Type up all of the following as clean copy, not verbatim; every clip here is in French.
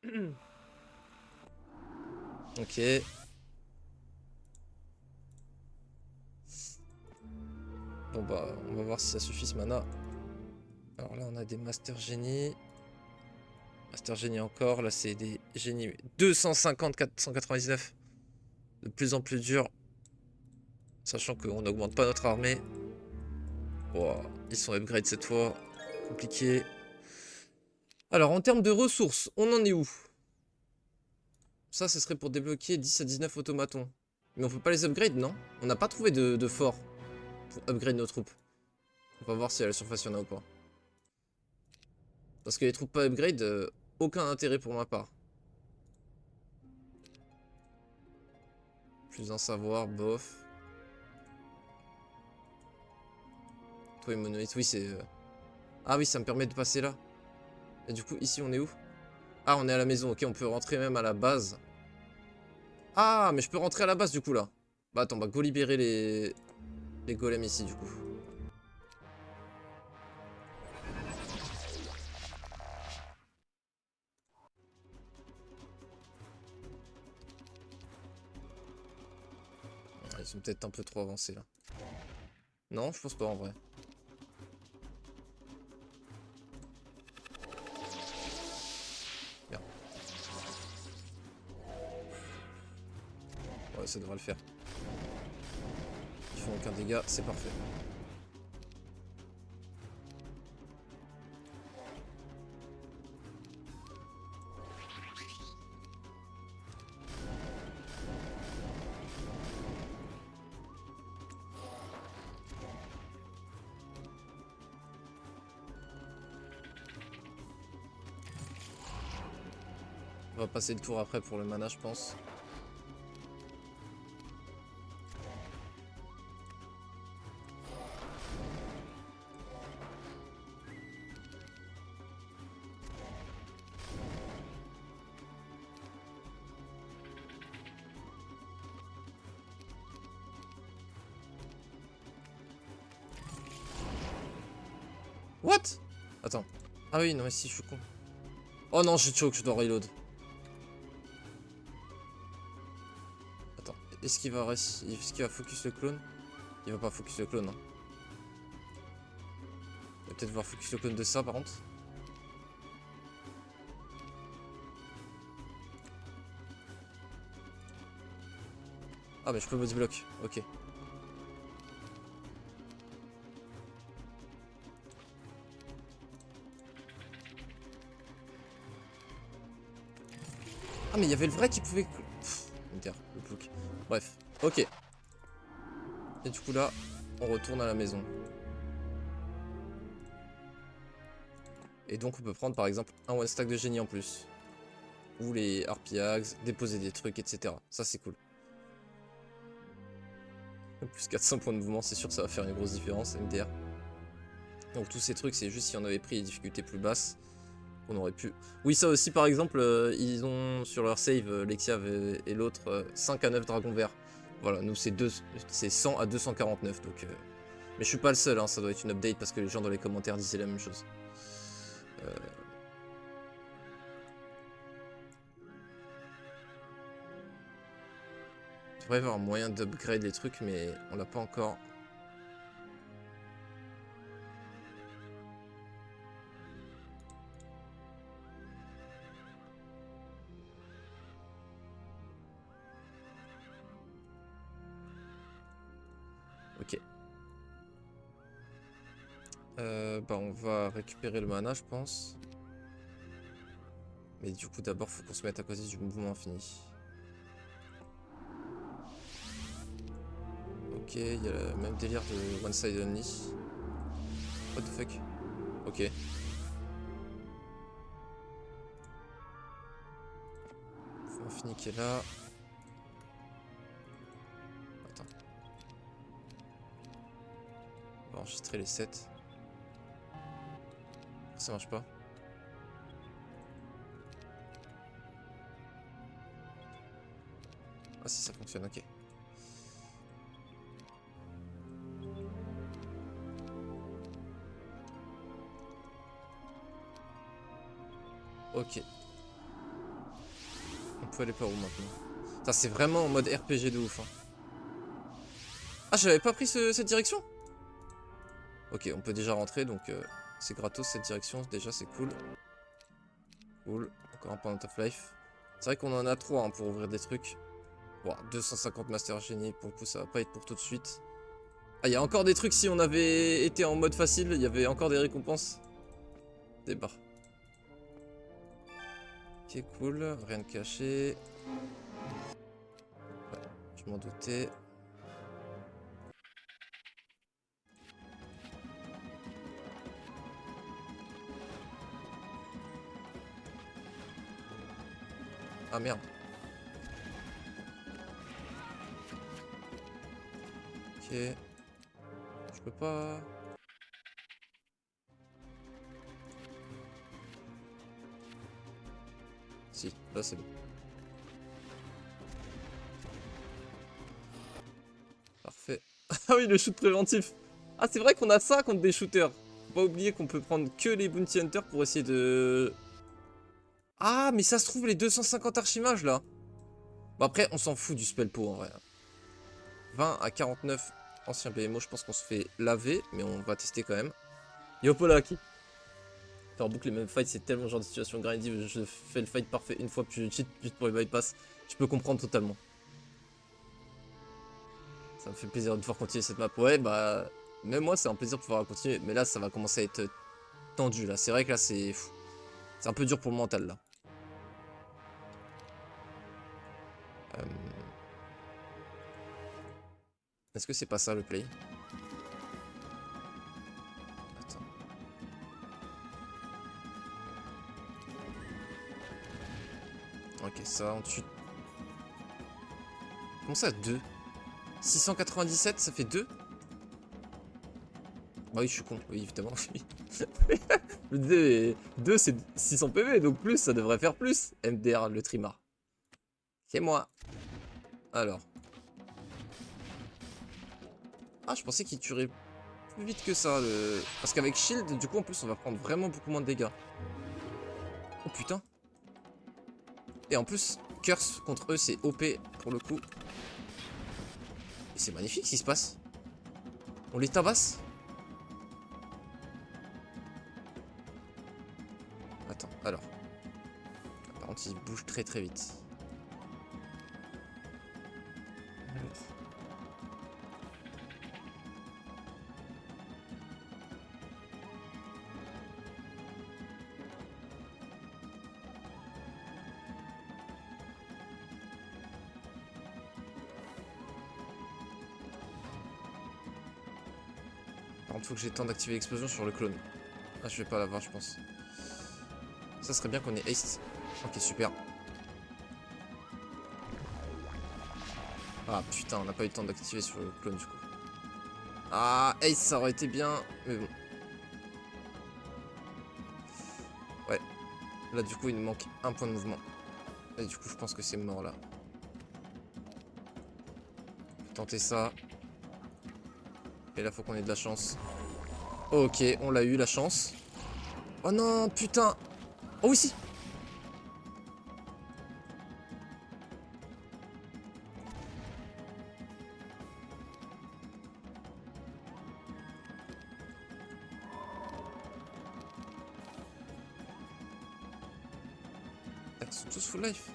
Ok. Bon bah, on va voir si ça suffit ce mana. Alors là, on a des Master Génie. Master Génie encore. Là, c'est des génies 250, 499. De plus en plus dur. Sachant qu'on n'augmente pas notre armée. Wow, ils sont upgrade cette fois. Compliqué. Alors, en termes de ressources, on en est où? Ça, ce serait pour débloquer 10 à 19 automatons. Mais on peut pas les upgrade, non? On n'a pas trouvé de fort pour upgrade nos troupes. On va voir si à la surface il y en a ou pas. Parce que les troupes pas upgrade, aucun intérêt pour ma part. Plus un savoir, bof. Toi et monolithe, oui c'est... Ah oui, ça me permet de passer là. Et du coup, ici on est où? Ah, on est à la maison, ok, on peut rentrer même à la base. Ah, mais je peux rentrer à la base du coup là. Bah attends, bah go libérer les golems ici du coup. Ah, ils sont peut-être un peu trop avancés là. Non, je pense pas en vrai. Merde. Ouais, ça devrait le faire. Ils font aucun dégât, c'est parfait. On va passer le tour après pour le mana, je pense. What? Attends. Ah oui, non, mais si, je suis con. Oh non, j'ai choke, je dois reload. Attends, est-ce qu'il va focus le clone? Il va pas focus le clone, hein. Il va peut-être voir focus le clone de ça, par contre. Ah, mais je peux body block, ok. Ah, mais il y avait le vrai qui pouvait... Le plouc. Bref, ok. Et du coup, là, on retourne à la maison. Et donc, on peut prendre, par exemple, un one stack de génie en plus. Ou les harpiags, déposer des trucs, etc. Ça, c'est cool. Plus 400 points de mouvement, c'est sûr, ça va faire une grosse différence, MDR. Donc, tous ces trucs, c'est juste si on avait pris les difficultés plus basses. On aurait pu... Oui, ça aussi, par exemple, ils ont sur leur save, Lexiav et l'autre, 5 à 9 dragons verts. Voilà, nous, c'est 100 à 249, donc... Mais je suis pas le seul, hein, ça doit être une update parce que les gens dans les commentaires disaient la même chose. Il devrait y avoir un moyen d'upgrade les trucs, mais on l'a pas encore. Ok. Bah on va récupérer le mana, je pense. Mais du coup, d'abord, faut qu'on se mette à côté du mouvement infini. Ok, il y a le même délire de One Side Only. What the fuck? Ok. Mouvement infini qui est là. Attends. On va enregistrer les 7. Ça marche pas. Ah si, ça fonctionne, ok. Ok. peut aller par où maintenant? Ça c'est vraiment en mode RPG de ouf. Hein. Ah, j'avais pas pris cette direction? Ok, on peut déjà rentrer, donc c'est gratos cette direction. Déjà, c'est cool. Cool. Encore un point of life. C'est vrai qu'on en a 3 hein, pour ouvrir des trucs. Bon, 250 Master Genie, pour le coup, ça va pas être pour tout de suite. Ah, il y a encore des trucs, si on avait été en mode facile, il y avait encore des récompenses. Des barres. Ok, cool. Rien de caché. Ouais, je m'en doutais. Ah merde. Ok. Je peux pas... Si, là c'est bon. Parfait. Ah oui, le shoot préventif. Ah, c'est vrai qu'on a ça contre des shooters. Faut pas oublier qu'on peut prendre que les Bounty Hunters pour essayer de... Ah, mais ça se trouve les 250 archimages là. Bon, après, on s'en fout du spell pot en vrai. 20 à 49 anciens BMO, je pense qu'on se fait laver, mais on va tester quand même. Yo Polaki. Faire boucle les mêmes fights, c'est tellement le genre de situation grindy où je fais le fight parfait une fois, puis je cheat juste pour les bypass. Je peux comprendre totalement. Ça me fait plaisir de pouvoir continuer cette map. Ouais, bah, même moi, c'est un plaisir de pouvoir continuer. Mais là, ça va commencer à être tendu, là. C'est vrai que là, c'est un peu dur pour le mental, là. Euh, Est-ce que c'est pas ça, le play? Attends. Ok, ça, on tue. Comment ça, 2? 697, ça fait 2? Bah oui, je suis con. Oui, évidemment. Je me disais, 2, c'est 600 PV, donc plus, ça devrait faire plus. MDR, le trimar. C'est moi. Alors. Ah, je pensais qu'il tuerait plus vite que ça. Parce qu'avec Shield, du coup, en plus, on va prendre vraiment beaucoup moins de dégâts. Oh putain. Et en plus, Curse contre eux, c'est OP pour le coup. Et c'est magnifique ce qui se passe. On les tabasse. Attends, alors. Par contre, ils bougent très très vite. Par contre, faut que j'ai le temps d'activer l'explosion sur le clone. Ah, je vais pas l'avoir, je pense. Ça serait bien qu'on ait haste. Ok, super. Ah putain, on n'a pas eu le temps d'activer sur le clone du coup. Ah, Ace, ça aurait été bien, mais bon. Ouais. Là, du coup, il nous manque un point de mouvement. Et du coup, je pense que c'est mort là. Faut tenter ça. Et là, faut qu'on ait de la chance. Ok, on l'a eu, la chance. Oh non, putain. Oh oui, si. Ils sont tous full life.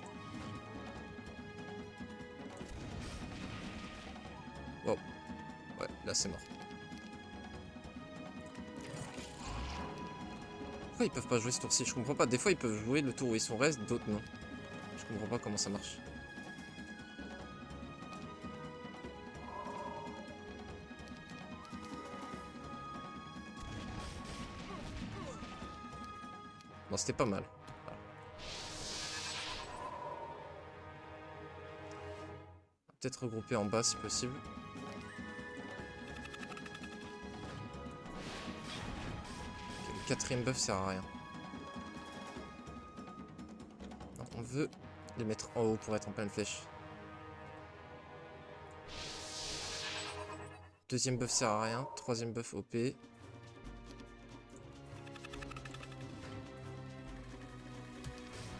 Wow. Ouais, là, c'est mort. Pourquoi ils peuvent pas jouer ce tour-ci? Je comprends pas. Des fois, ils peuvent jouer le tour où ils sont reste, d'autres non. Je comprends pas comment ça marche. Bon, c'était pas mal. Voilà. Peut-être regrouper en bas si possible. Okay, le quatrième buff sert à rien. Non, on veut les mettre en haut pour être en pleine flèche. Deuxième buff sert à rien. Troisième buff OP. Et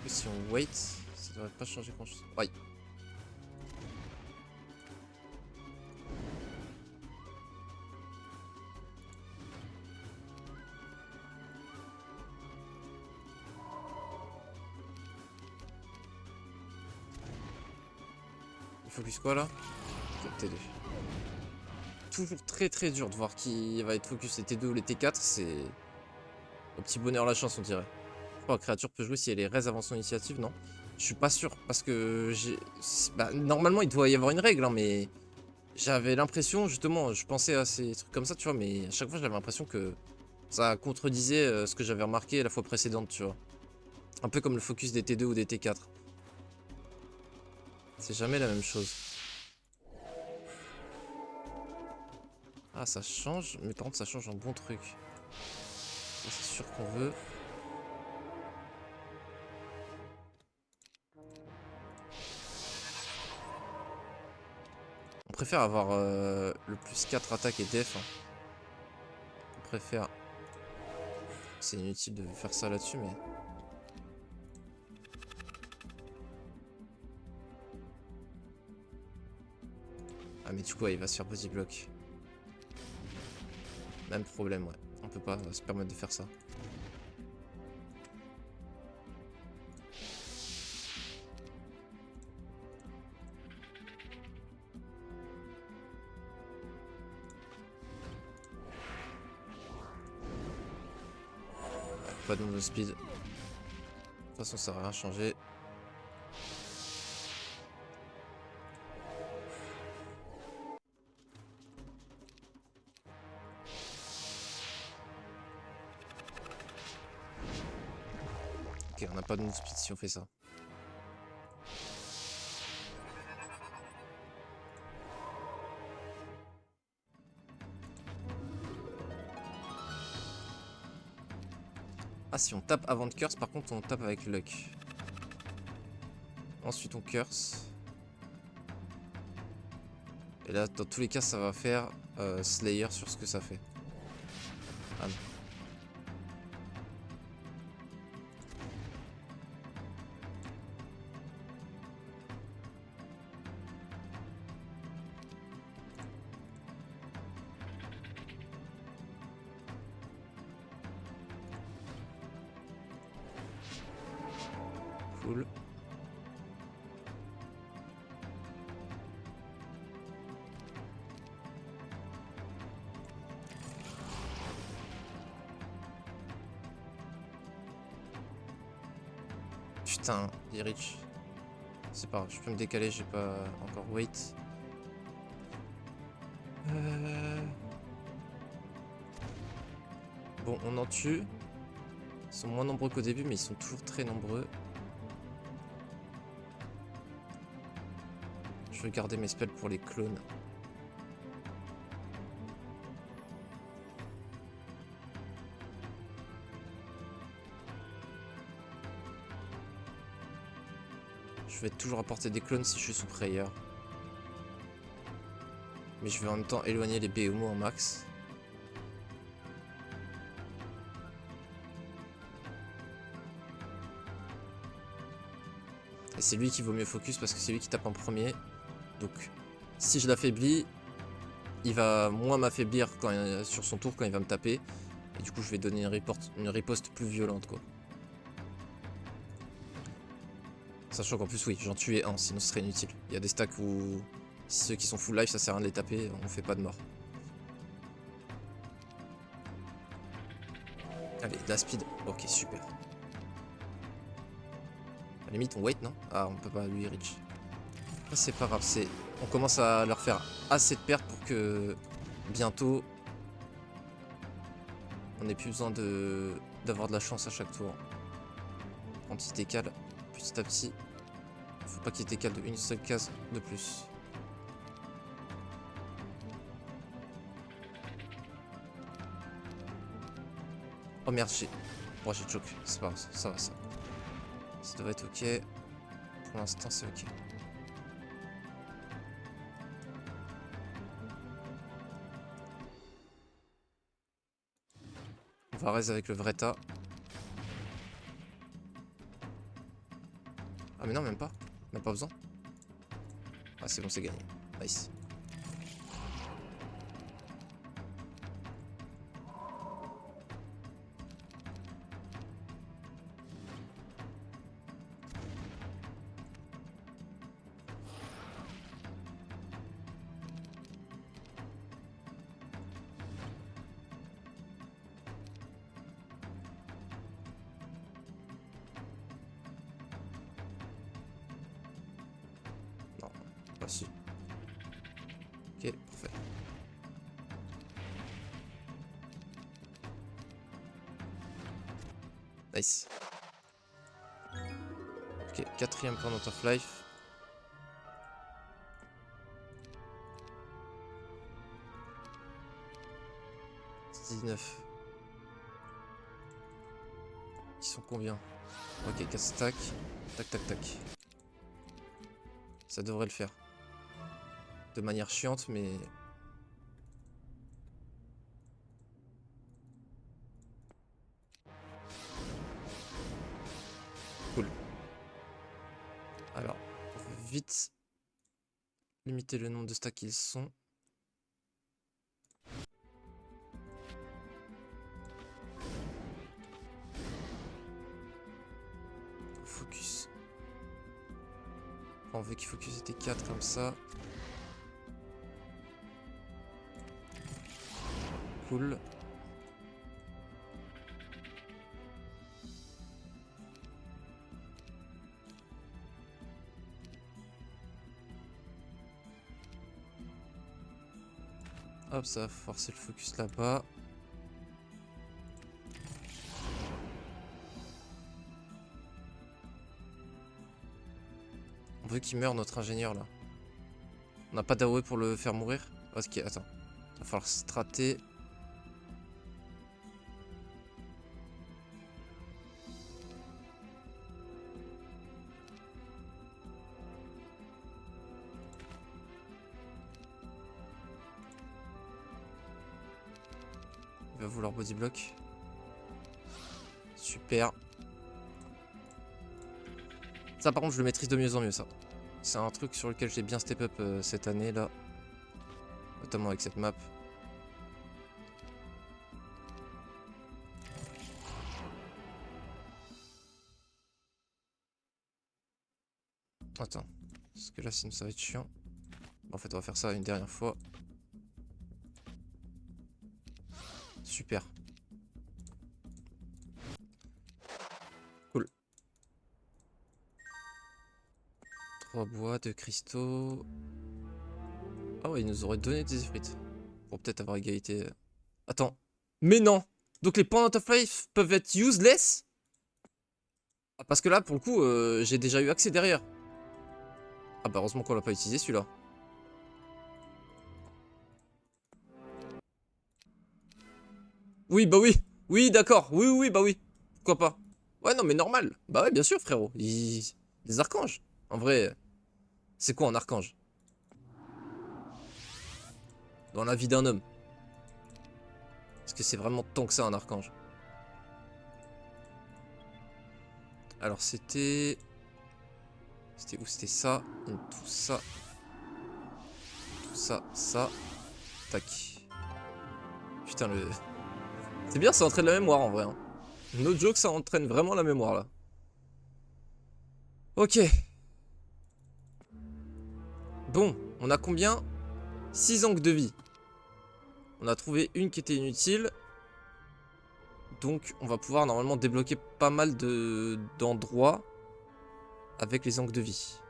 si on wait, ça Ça devrait pas changer grand chose. Ouais. Il focus quoi là? T2. Toujours très dur de voir qui va être focus les T2 ou les T4. C'est au petit bonheur la chance on dirait. Je crois que la créature peut jouer si elle est raise avant son initiative, non? Je suis pas sûr parce que j'ai... Bah, normalement il doit y avoir une règle hein, mais... J'avais l'impression justement, je pensais à ces trucs comme ça tu vois, mais à chaque fois j'avais l'impression que ça contredisait ce que j'avais remarqué la fois précédente tu vois. Un peu comme le focus des T2 ou des T4. C'est jamais la même chose. Ah ça change, mais par contre ça change un bon truc. C'est sûr qu'on veut. On préfère avoir le plus 4 attaque et def. Hein. On préfère. C'est inutile de faire ça là-dessus, mais. Ah, mais du coup, ouais, il va se faire body block. Même problème, ouais. On peut pas se permettre de faire ça. Pas de nouveau speed. De toute façon, ça n'a rien changé. Ok, on n'a pas de move speed si on fait ça. Ah, si on tape avant de curse, par contre, on tape avec luck. Ensuite, on curse. Et là, dans tous les cas, ça va faire Slayer sur ce que ça fait. Ah non. Cool. Putain, il est rich. C'est pas grave, je peux me décaler, j'ai pas encore wait. Bon, on en tue. Ils sont moins nombreux qu'au début, mais ils sont toujours très nombreux. Je vais garder mes spells pour les clones. Je vais toujours apporter des clones si je suis sous prayer. Mais je vais en même temps éloigner les BMO en max. Et c'est lui qui vaut mieux focus parce que c'est lui qui tape en premier. Donc si je l'affaiblis, il va moins m'affaiblir sur son tour quand il va me taper. Et du coup je vais donner une riposte plus violente quoi. Sachant qu'en plus oui, j'en tuais un, sinon ce serait inutile. Il y a des stacks où ceux qui sont full life ça sert à rien de les taper, on fait pas de mort. Allez, de la speed, ok super. À la limite on wait non? Ah on peut pas lui reach. C'est pas grave, on commence à leur faire assez de pertes pour que bientôt on n'ait plus besoin d'avoir de la chance à chaque tour. Quand il décale petit à petit, faut pas qu'il décale d'une seule case de plus. Oh merde, j'ai choqué, c'est pas grave, ça va ça. Ça devrait être ok. Pour l'instant c'est ok. On va raise avec le vrai tas. Ah mais non, même pas. Même pas besoin. Ah c'est bon, c'est gagné. Nice. Non, pas si. Ok, parfait. Nice. Ok, quatrième point of life. « 19. Ils sont combien? Ok, 4 stacks. Tac, tac, tac. Ça devrait le faire. De manière chiante, mais... cool. Alors, on va vite limiter le nombre de stacks qu'ils sont. Focus. On veut qu'il focus était 4 comme ça. Cool. Hop, ça va forcer le focus là-bas. On veut qu'il meure, notre ingénieur, là. On n'a pas d'AOE pour le faire mourir. Ok, attends. Il va falloir strater. Il va vouloir body block. Super. Ça par contre je le maîtrise de mieux en mieux ça. C'est un truc sur lequel j'ai bien step up cette année là. Notamment avec cette map. Attends. Parce que là sinon ça va être chiant. En fait on va faire ça une dernière fois. Super. Cool. 3 bois, 2 cristaux. Ah ouais, il nous aurait donné des effrites. Pour peut-être avoir égalité. Attends. Mais non. Donc les points of life peuvent être useless? Ah, parce que là, pour le coup, j'ai déjà eu accès derrière. Ah bah heureusement qu'on l'a pas utilisé celui-là. Oui, bah oui. Oui, d'accord. Oui, oui, bah oui. Pourquoi pas? Ouais, non, mais normal. Bah ouais, bien sûr, frérot. Des archanges. En vrai, c'est quoi un archange? Dans la vie d'un homme. Est-ce que c'est vraiment tant que ça un archange? Alors c'était... C'était où? C'était ça. Donc, tout ça. Tout ça, ça. Tac. Putain, le... C'est bien, ça entraîne la mémoire en vrai. Hein. No joke, ça entraîne vraiment la mémoire là. Ok. Bon, on a combien? 6 angles de vie. On a trouvé une qui était inutile. Donc on va pouvoir normalement débloquer pas mal d'endroits avec les angles de vie.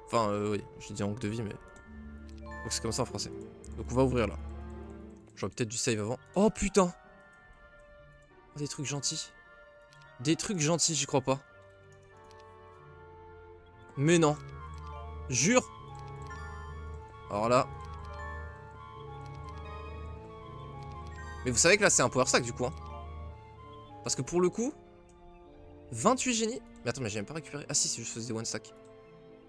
Enfin, oui, je dis angles de vie, mais... Donc c'est comme ça en français. Donc on va ouvrir là. J'aurais peut-être du save avant. Oh putain! Des trucs gentils. Des trucs gentils, j'y crois pas. Mais non. Jure. Alors là. Mais vous savez que là c'est un power stack du coup. Hein. Parce que pour le coup. 28 génies. Mais attends, mais j'ai même pas récupéré. Ah si, c'est juste faisais des one stack.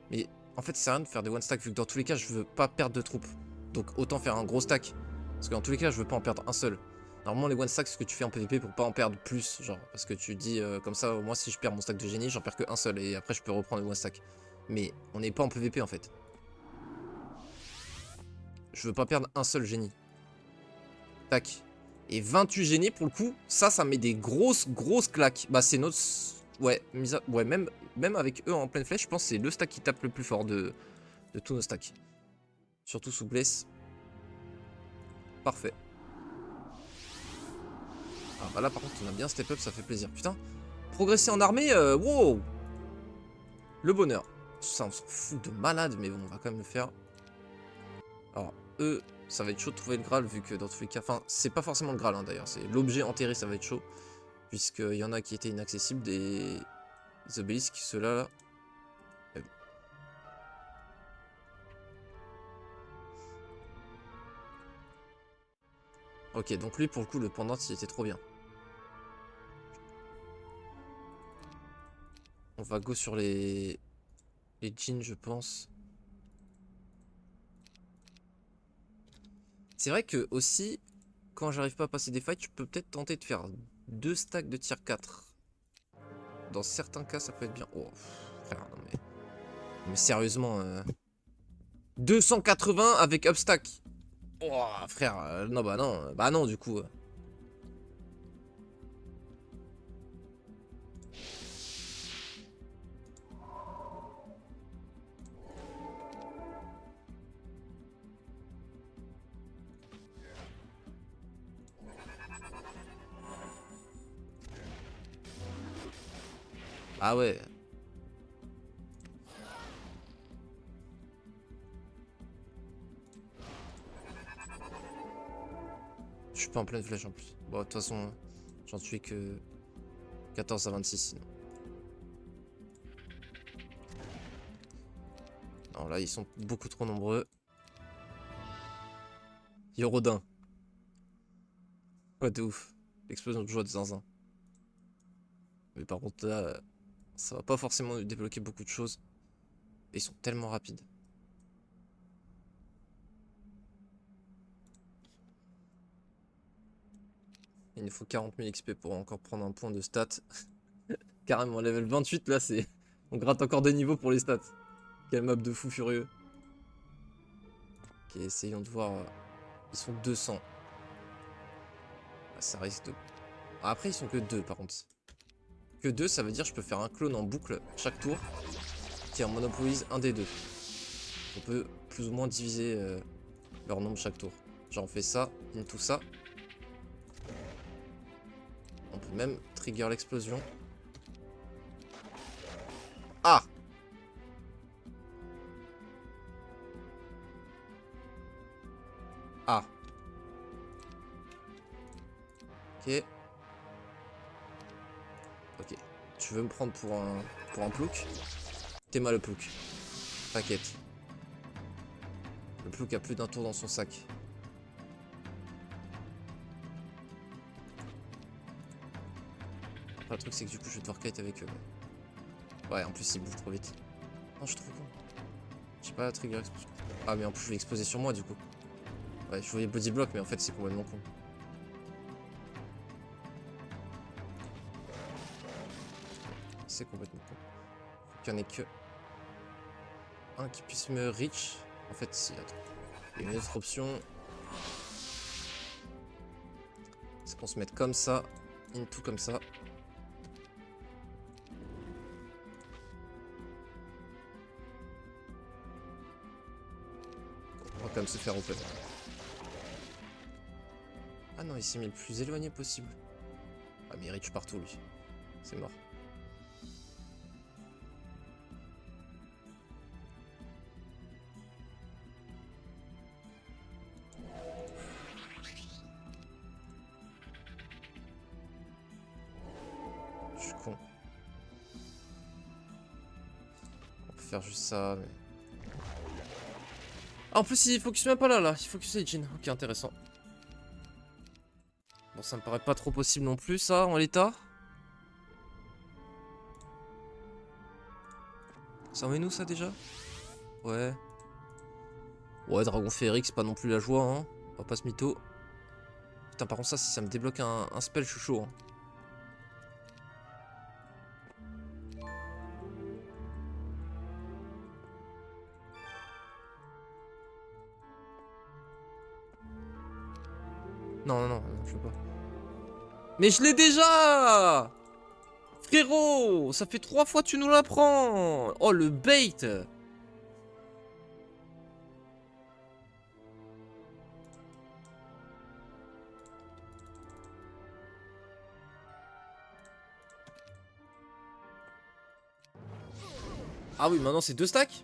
Mais en fait, ça sert à rien de faire des one stack vu que dans tous les cas, je veux pas perdre de troupes. Donc autant faire un gros stack. Parce que dans tous les cas, je veux pas en perdre un seul. Normalement, les one stack, c'est ce que tu fais en PvP pour pas en perdre plus, genre. Parce que tu dis, comme ça, moi, si je perds mon stack de génie, j'en perds qu'un seul. Et après, je peux reprendre le one stack. Mais on n'est pas en PvP, en fait. Je veux pas perdre un seul génie. Tac. Et 28 génies, pour le coup, ça met des grosses claques. Bah, c'est notre... Ouais, ouais même avec eux en pleine flèche, je pense que c'est le stack qui tape le plus fort de tous nos stacks. Surtout sous Bless. Parfait. Ah bah là par contre on a bien step up, ça fait plaisir. Putain, progresser en armée, wow. Le bonheur. Ça on s'en fout de malade, mais bon on va quand même le faire. Alors eux, ça va être chaud de trouver le Graal vu que dans tous les cas, enfin c'est pas forcément le Graal hein, d'ailleurs, c'est l'objet enterré, ça va être chaud. Puisqu'il y en a qui étaient inaccessibles, des obélisques, ceux-là là. Ok, donc lui pour le coup le pendant il était trop bien. On va go sur les jeans je pense. C'est vrai que aussi, quand j'arrive pas à passer des fights, je peux peut-être tenter de faire 2 stacks de tier 4. Dans certains cas ça peut être bien. Oh frère, non mais sérieusement 280 avec upstack. Oh frère, non bah non du coup. Ah ouais. Je suis pas en pleine flèche en plus. Bon de toute façon, j'en tuais que 14 à 26 sinon. Non là ils sont beaucoup trop nombreux. Yorodin. Ouais de ouf. L'explosion de joie de zinzin. Mais par contre là, ça va pas forcément débloquer beaucoup de choses. Et ils sont tellement rapides. Il nous faut 40 000 XP pour encore prendre un point de stats. Carrément, level 28 là, c'est... On gratte encore des niveaux pour les stats. Quel map de fou furieux. Ok, essayons de voir. Ils sont 200. Ah, ça risque de... Ah, après, ils sont que 2 par contre. Que 2, ça veut dire que je peux faire un clone en boucle chaque tour qui en monopolise un des deux. On peut plus ou moins diviser leur nombre chaque tour. Genre on fait ça, into ça. On peut même trigger l'explosion. Ah! Ah! Ok. Ok. Tu veux me prendre pour un plouc? T'es mal le plouc. T'inquiète. Le plouc a plus d'un tour dans son sac. Après, le truc c'est que du coup je vais devoir kite avec eux. Ouais, en plus ils bougent trop vite. Non, je suis trop con. J'ai pas la trigger explosion. Ah mais en plus je vais exploser sur moi du coup. Ouais, je voyais body block mais en fait c'est complètement con. C'est complètement con. Faut qu'il y en ait que un qui puisse me reach. En fait si, attends. Il y a une autre option. C'est qu'on se mette comme ça. Into comme ça. On va quand même se faire open. Ah non, il s'est mis le plus éloigné possible. Ah mais il reach partout lui. C'est mort. Je suis con. On peut faire juste ça. Mais... Ah, en plus il focus même pas là. Il focus les jeans. Ok, intéressant. Bon, ça me paraît pas trop possible non plus, ça, en l'état. Ça en est nous, ça, déjà? Ouais. Ouais, dragon féerique, c'est pas non plus la joie, hein. On va pas se mytho. Putain, par contre, ça, si ça me débloque un spell, je suis chaud. Hein. Non, non, non, non, je peux pas. Mais je l'ai déjà! Frérot, ça fait 3 fois que tu nous l'apprends. Oh, le bait. Ah oui, maintenant c'est 2 stacks.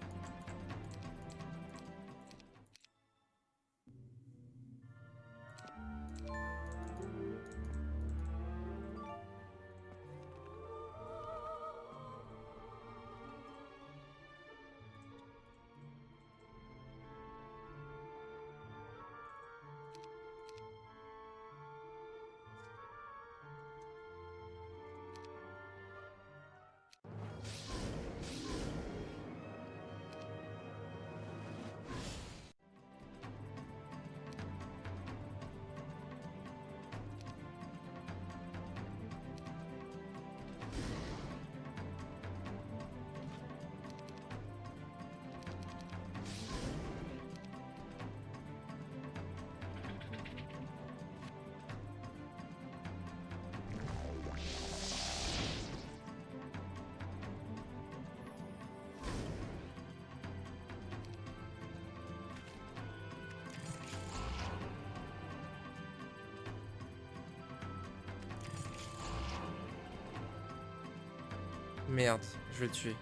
Merde, je vais le tuer.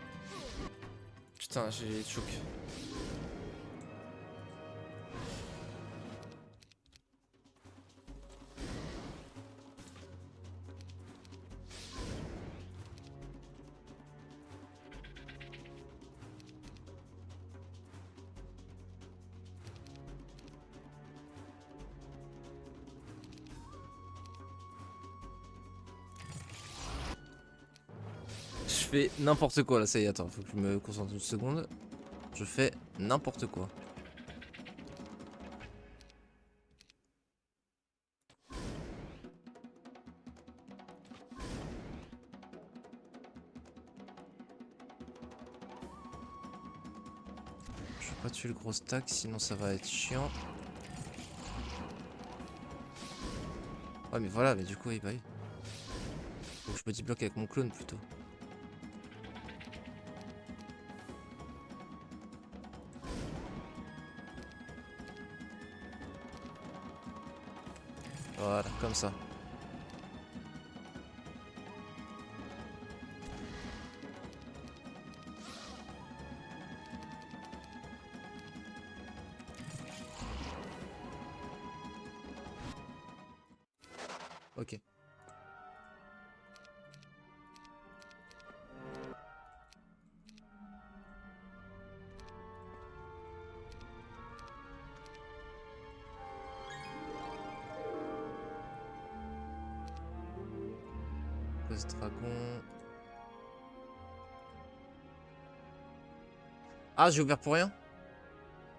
Putain, j'ai choc. Je fais n'importe quoi là, ça y est, attends, faut que je me concentre une seconde. Je fais n'importe quoi. Je vais pas tuer le gros stack, sinon ça va être chiant. Ouais mais voilà, mais du coup, bah oui. Faut que je me débloque avec mon clone plutôt. Voilà, comme ça. Ok. Cause dragon. Ah, j'ai ouvert pour rien?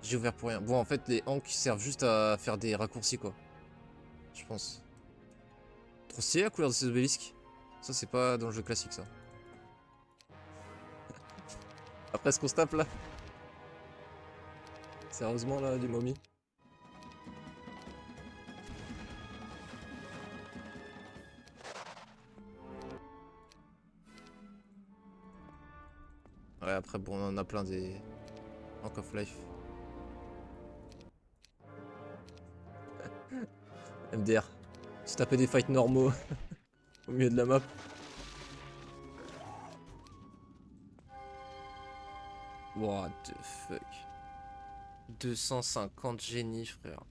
J'ai ouvert pour rien. Bon, en fait, les hanks servent juste à faire des raccourcis, quoi. Je pense. Trop stylé la couleur de ces obélisques. Ça, c'est pas dans le jeu classique, ça. Après ce qu'on se tape là. Sérieusement, là, les momies. Ouais, après, bon, on en a plein des Hank of Life. MDR. Se taper des fights normaux au milieu de la map. What the fuck. 250 génies, frère.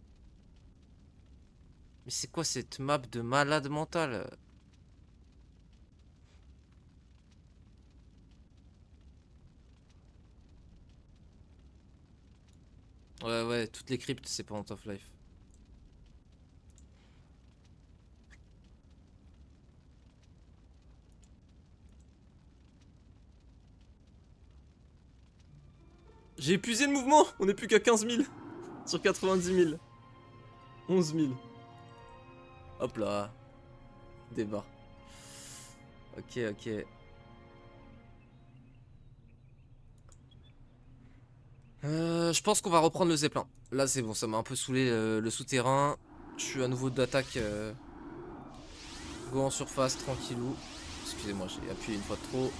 Mais c'est quoi cette map de malade mental? Ouais, ouais, toutes les cryptes, c'est pas Hank of Life. J'ai épuisé le mouvement. On est plus qu'à 15 000 sur 90 000. 11 000. Hop là. Débat. Ok, ok. Je pense qu'on va reprendre le Zeppelin. Là, c'est bon, ça m'a un peu saoulé le souterrain. Je suis à nouveau d'attaque. Go en surface, tranquillou. Excusez-moi, j'ai appuyé une fois de trop.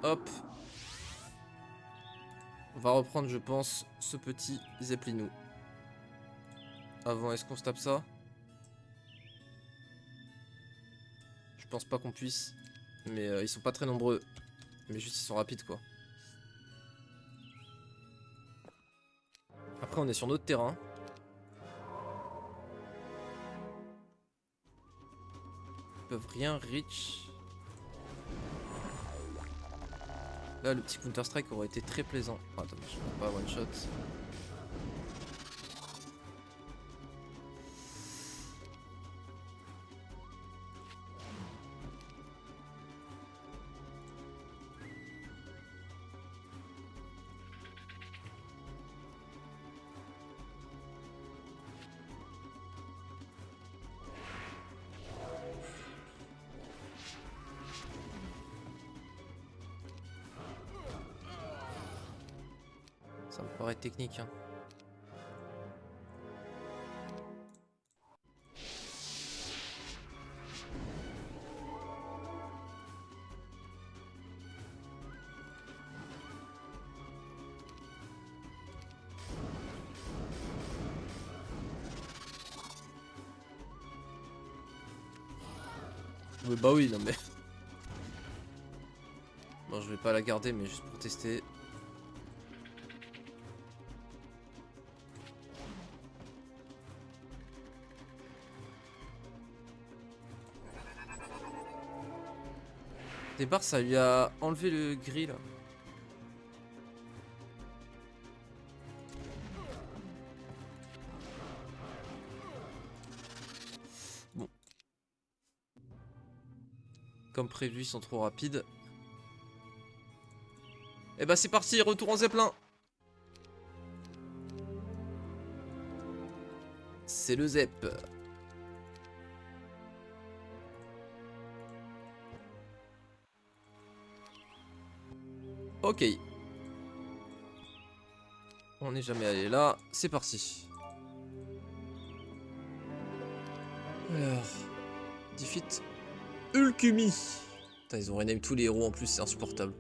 Hop. On va reprendre, je pense, ce petit Zeppelinou. Avant, est-ce qu'on se tape ça? Je pense pas qu'on puisse. Mais ils sont pas très nombreux. Mais juste, ils sont rapides, quoi. Après, on est sur notre terrain. Ils peuvent rien reach. Là, le petit Counter-Strike aurait été très plaisant. Oh, attends, je peux pas one shot. Ça me paraît technique, hein. Bah oui, non mais... Bon, je vais pas la garder, mais juste pour tester. Départ, ça lui a enlevé le gris, là. Bon. Comme prévu, ils sont trop rapides. Et bah c'est parti, retour en Zeppelin. C'est le Zepp. Ok. On n'est jamais allé là. C'est parti. Alors. Defeat Ulkumi. Putain, ils ont rename tous les héros en plus, c'est insupportable.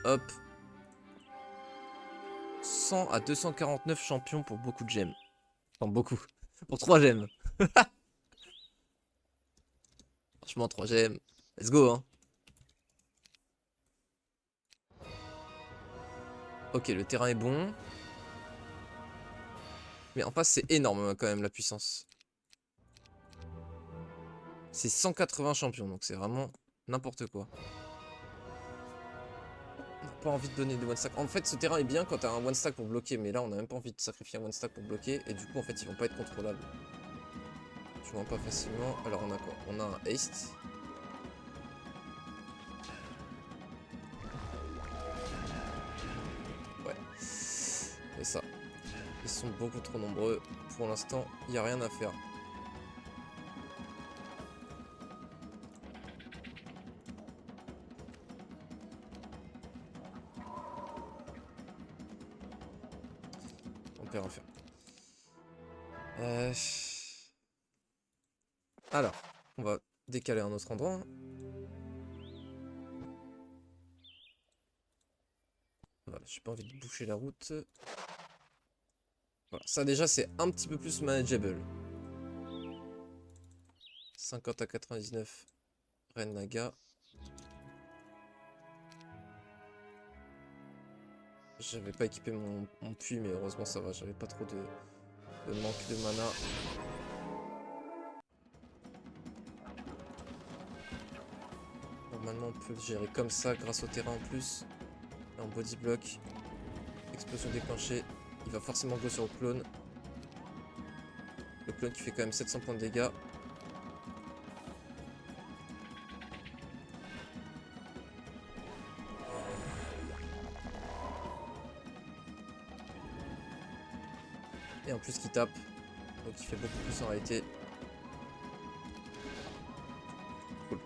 Hop. 100 à 249 champions pour beaucoup de gemmes. Enfin, beaucoup. Pour 3 gemmes. Franchement, 3 gemmes. Let's go, hein. Ok, le terrain est bon. Mais en face, c'est énorme quand même la puissance. C'est 180 champions, donc c'est vraiment n'importe quoi. On n'a pas envie de donner des one stack. En fait, ce terrain est bien quand t'as un one stack pour bloquer, mais là, on n'a même pas envie de sacrifier un one stack pour bloquer. Et du coup, en fait, ils vont pas être contrôlables. Je vois pas facilement. Alors, on a quoi? On a un haste. Ouais. Et ça. Ils sont beaucoup trop nombreux. Pour l'instant, il n'y a rien à faire. On peut rien faire. Alors, on va décaler un autre endroit. Voilà, j'ai pas envie de boucher la route. Voilà, ça déjà c'est un petit peu plus manageable. 50 à 99, Ren Naga. J'avais pas équipé mon puits, mais heureusement ça va, j'avais pas trop de manque de mana. Normalement on peut le gérer comme ça grâce au terrain en plus. Là, en body block. Explosion déclenchée. Il va forcément go sur le clone. Le clone qui fait quand même 700 points de dégâts. Et en plus qui tape. Donc il fait beaucoup plus en réalité. Cool.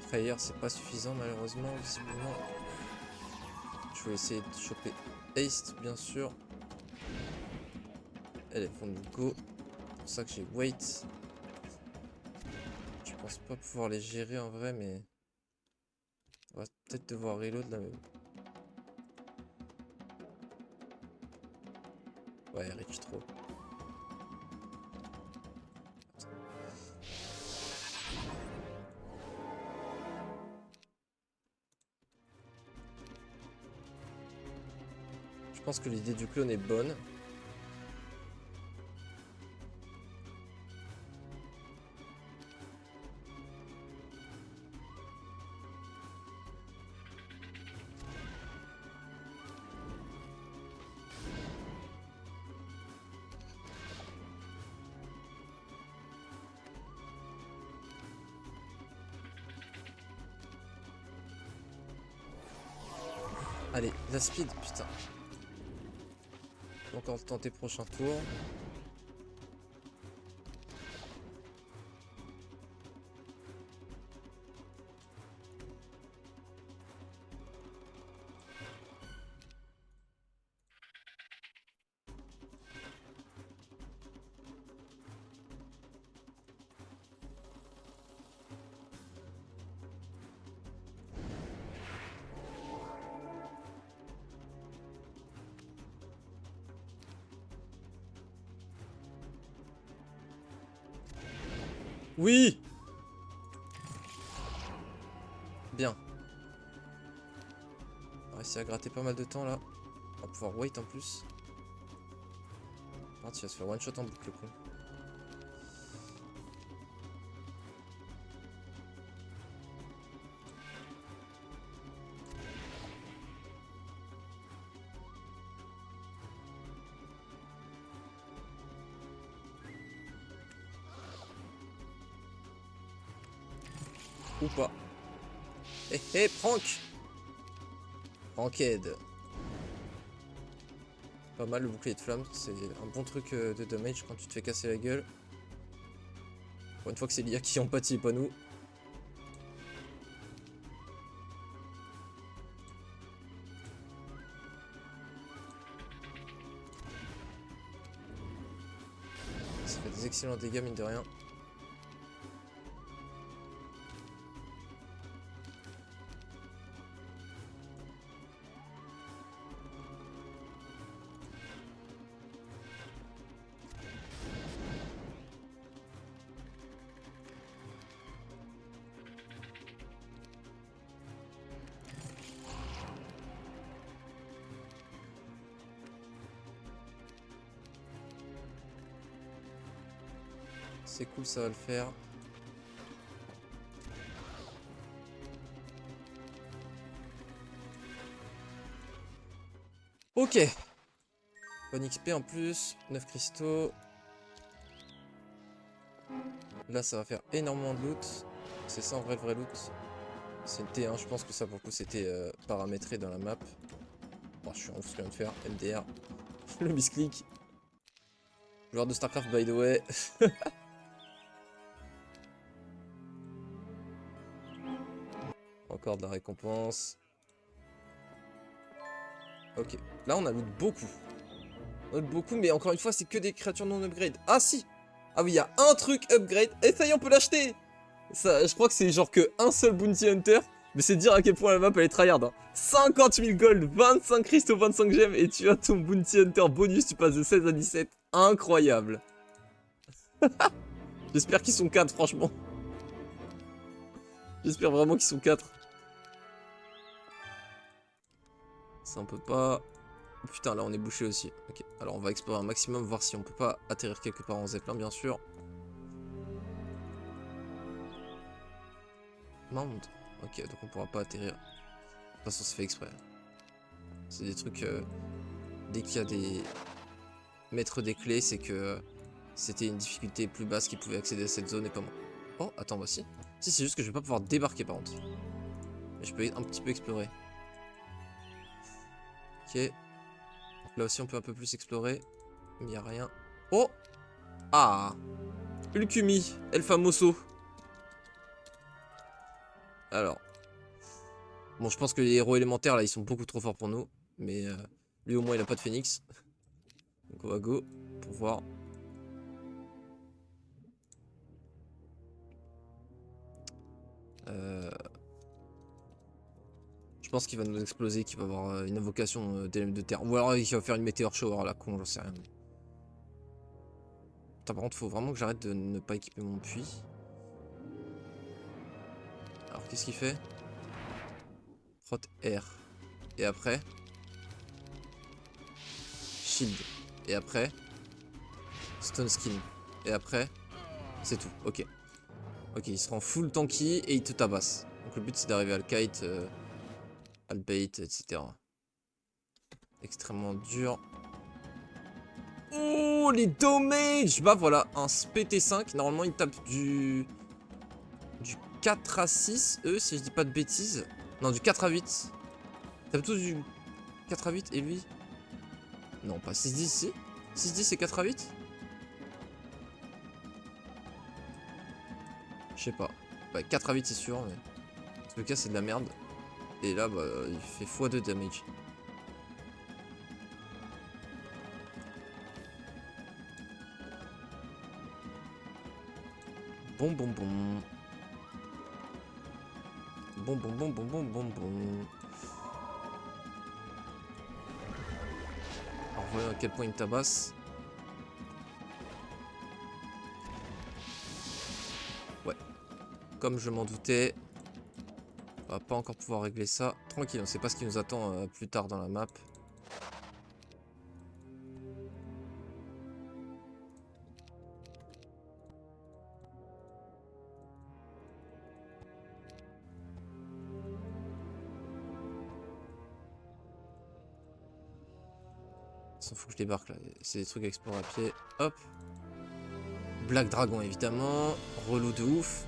Frayeur, c'est pas suffisant malheureusement, visiblement. Je vais essayer de choper Haste, bien sûr. Elle est fond go. C'est pour ça que j'ai Wait. Je pense pas pouvoir les gérer en vrai, mais on va peut-être devoir reload là même. Ouais, elle reach trop. Je pense que l'idée du clone est bonne. Allez, la speed, putain. Encore tenter prochain tour. Oui! Bien. On va essayer à gratter pas mal de temps là. On va pouvoir wait en plus. Par contre, il va se faire one shot en boucle quoi. Ou pas. Hé hé, Prank! Pranked. Pas mal le bouclier de flamme, c'est un bon truc de damage quand tu te fais casser la gueule. Pour une fois que c'est l'IA qui empathie et pas nous. Ça fait des excellents dégâts mine de rien. C'est cool, ça va le faire. Ok. Bonne XP en plus. 9 cristaux. Là, ça va faire énormément de loot. C'est ça en vrai le vrai loot. C'est une T1, je pense que ça pour le coup c'était paramétré dans la map. Bon, je suis en ouf ce que je viens de faire. MDR. Le misclick. Joueur de StarCraft by the way. Encore de la récompense. Ok. Là on a loot beaucoup. On a loot beaucoup, mais encore une fois, c'est que des créatures non upgrade. Ah si! Ah oui, il y a un truc upgrade. Et ça y est, on peut l'acheter! Ça, je crois que c'est genre que un seul Bounty Hunter. Mais c'est dire à quel point la map elle est tryhard. Hein. 50 000 gold, 25 cristaux, 25 gemmes. Et tu as ton Bounty Hunter bonus, tu passes de 16 à 17. Incroyable. J'espère qu'ils sont 4, franchement. J'espère vraiment qu'ils sont 4. Ça on peut pas... Oh, putain, là on est bouché aussi. Ok, alors on va explorer un maximum, voir si on peut pas atterrir quelque part en zeppelin, bien sûr. Mount. Ok, donc on pourra pas atterrir. De toute façon, c'est fait exprès. C'est des trucs... dès qu'il y a des... maître des clés, c'est que c'était une difficulté plus basse qui pouvait accéder à cette zone et pas moi. Oh, attends, voici. Si, c'est juste que je vais pas pouvoir débarquer par contre. Mais je peux un petit peu explorer. Ok. Là aussi, on peut un peu plus explorer. Mais il n'y a rien. Oh! Ah! Ulcumi, El Famoso. Alors. Bon, je pense que les héros élémentaires, là, ils sont beaucoup trop forts pour nous. Mais lui, au moins, il a pas de phénix. Donc, on va go pour voir. Je pense qu'il va nous exploser, qu'il va avoir une invocation d'éléments de terre. Ou alors il va faire une météore shower à la con, j'en sais rien. Putain, par contre, faut vraiment que j'arrête de ne pas équiper mon puits. Alors, qu'est-ce qu'il fait? Prot air. Et après Shield. Et après Stone Skin. Et après c'est tout, ok. Ok, il se rend full tanky et il te tabasse. Donc le but c'est d'arriver à le kite, à le bait, etc. Extrêmement dur. Oh, les damages! Bah voilà, un PT5. Normalement, il tape du 4 à 6, eux, si je dis pas de bêtises. Non, du 4 à 8. Il tape tous du 4 à 8 et lui? Non, pas 6-10, si. 6-10 c'est 4 à 8? Je sais pas. Ouais, 4 à 8 c'est sûr, mais... En tout cas, c'est de la merde. Et là, bah, il fait x2 damage. Bon, bon, bon. Bon, bon, bon, bon, bon, bon, bon. Alors, voyons à quel point il me tabasse. Ouais. Comme je m'en doutais. On va pas encore pouvoir régler ça. Tranquille, on sait pas ce qui nous attend plus tard dans la map. S'en fout que je débarque là. C'est des trucs à explorer à pied. Hop. Black Dragon évidemment. Relou de ouf.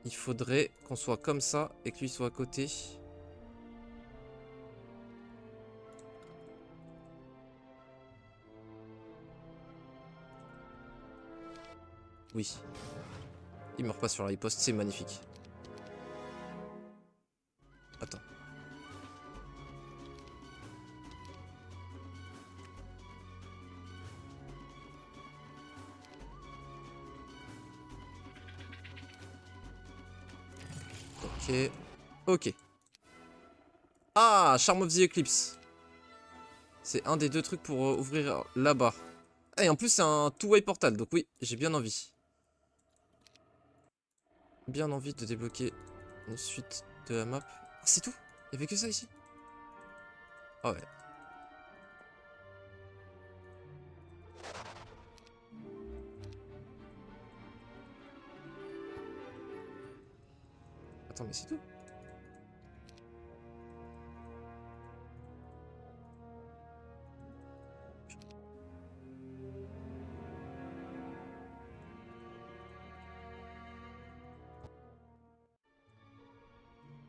Il faudrait qu'on soit comme ça et que lui soit à côté. Oui. Il meurt pas sur la riposte, c'est magnifique. Attends. Ok. Ok. Ah, Charm of the Eclipse. C'est un des deux trucs pour ouvrir là-bas. Et en plus, c'est un two-way portal. Donc oui, j'ai bien envie. Bien envie de débloquer une suite de la map. Ah, c'est tout? Il y avait que ça ici? Ah ouais. Attends, mais c'est tout?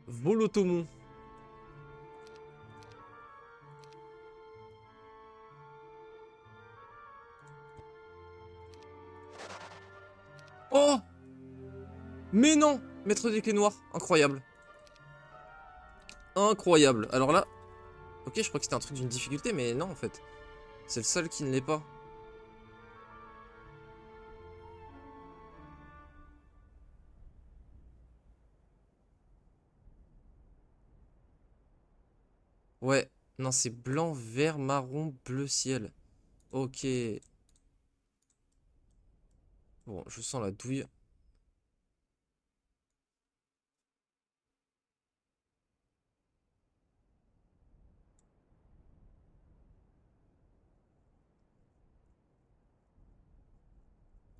Volotomon. Oh! Mais non! Maître des clés noires. Incroyable. Incroyable. Alors là... Ok, je crois que c'était un truc d'une difficulté, mais non en fait. C'est le seul qui ne l'est pas. Ouais. Non, c'est blanc, vert, marron, bleu ciel. Ok. Bon, je sens la douille.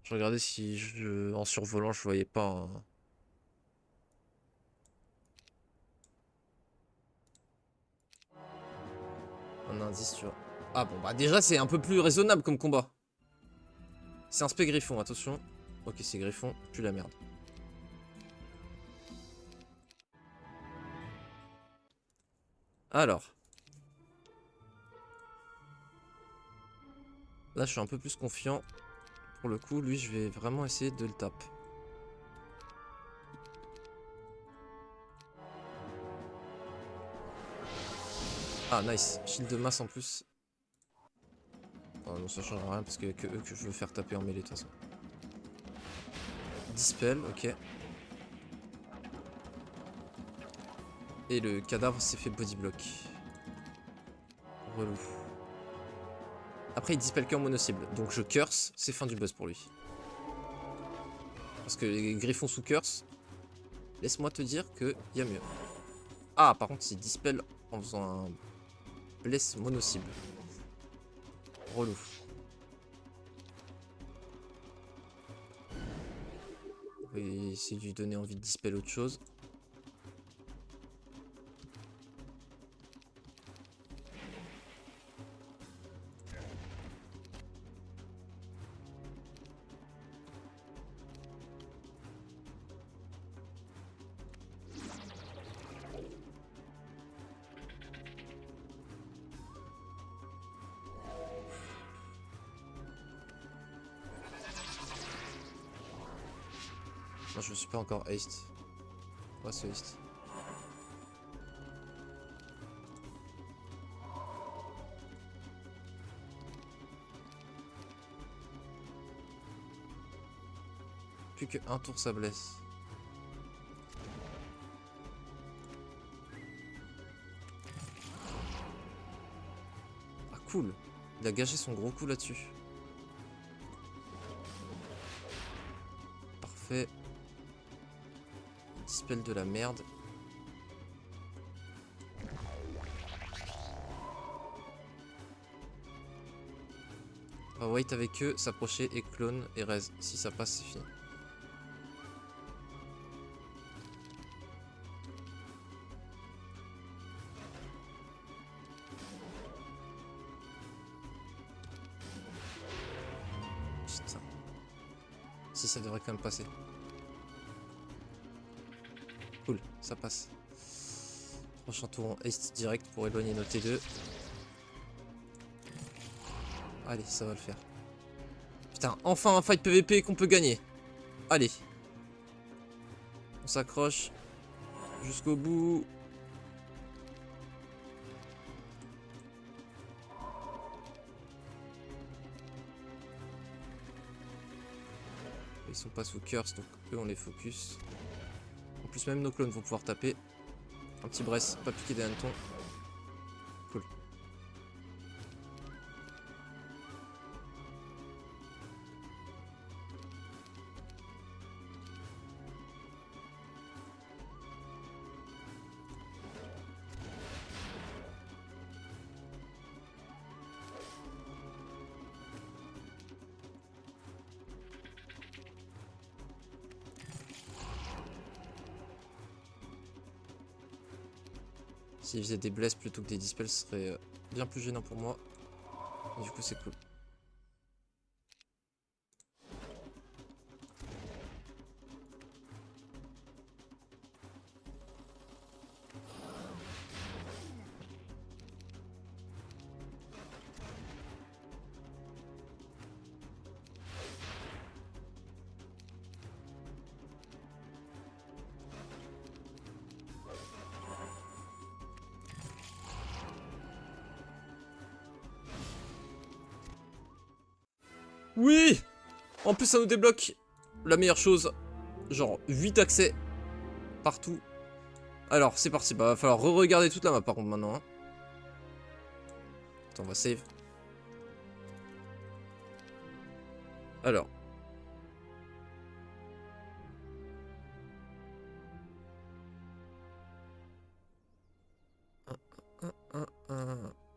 Je regardais si en survolant je voyais pas un... Un indice, tu vois. Ah bon, bah déjà, c'est un peu plus raisonnable comme combat. C'est un spé griffon, attention. Ok, c'est griffon, plus la merde. Alors. Là, je suis un peu plus confiant. Pour le coup, lui, je vais vraiment essayer de le taper. Ah, nice. Shield de masse en plus. Oh non, ça change rien parce qu'il n'y a que eux que je veux faire taper en mêlée de toute façon. Dispel, ok. Et le cadavre s'est fait body block. Relou. Après, il dispel qu'en mono-cible. Donc je curse, c'est fin du buzz pour lui. Parce que les griffons sous curse, laisse-moi te dire qu'il y a mieux. Ah, par contre, il dispel en faisant un bless mono-cible. Relou. On va essayer de lui donner envie de dispel autre chose. Non, je me suis pas encore haste. On va se haste. Plus qu'un tour, ça blesse. Ah, cool. Il a gagé son gros coup là-dessus. Parfait. Dispel de la merde. On va wait avec eux, s'approcher et clone et raise. Si ça passe, c'est fini. Putain. Si ça devrait quand même passer. Cool, ça passe. Prochain tour en haste direct pour éloigner nos T2. Allez, ça va le faire. Putain, enfin un fight PVP qu'on peut gagner. Allez. On s'accroche jusqu'au bout. Ils sont pas sous curse, donc eux on les focus. En plus même nos clones vont pouvoir taper. Un petit Bress, pas piquer des hannetons. Cool. S'il faisait des blesses plutôt que des dispels, ce serait bien plus gênant pour moi. Et du coup, c'est cool. Oui! En plus, ça nous débloque la meilleure chose. Genre 8 accès partout. Alors, c'est parti. Bah, va falloir re-regarder toute la map par contre maintenant. Hein. Attends, on va save. Alors.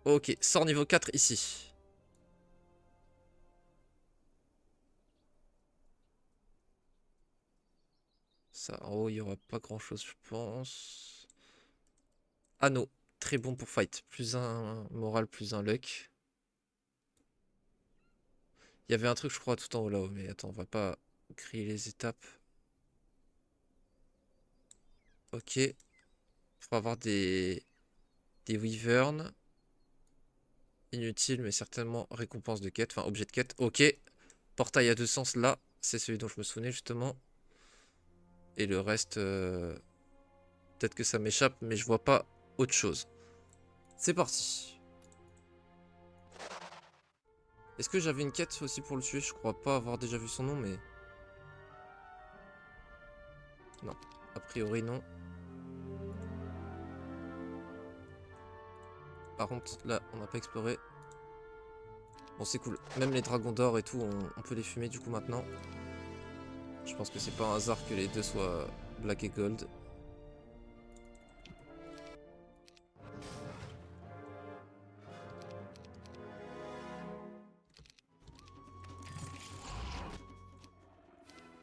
Ok, sort niveau 4 ici. Ça, en haut, il n'y aura pas grand chose, je pense. Anneau. très bon pour fight. Plus un moral, plus un luck. Il y avait un truc, je crois, tout en haut là-haut. Mais attends, on va pas griller les étapes. Ok. Il faut avoir des wyverns. Inutile, mais certainement récompense de quête. Enfin, objet de quête. Ok. Portail à deux sens, là. C'est celui dont je me souvenais, justement. Et le reste... peut-être que ça m'échappe, mais je vois pas autre chose. C'est parti. Est-ce que j'avais une quête aussi pour le tuer? Je crois pas avoir déjà vu son nom, mais... Non. A priori, non. Par contre, là, on n'a pas exploré. Bon, c'est cool. Même les dragons d'or et tout, on peut les fumer du coup maintenant. Je pense que c'est pas un hasard que les deux soient black et gold.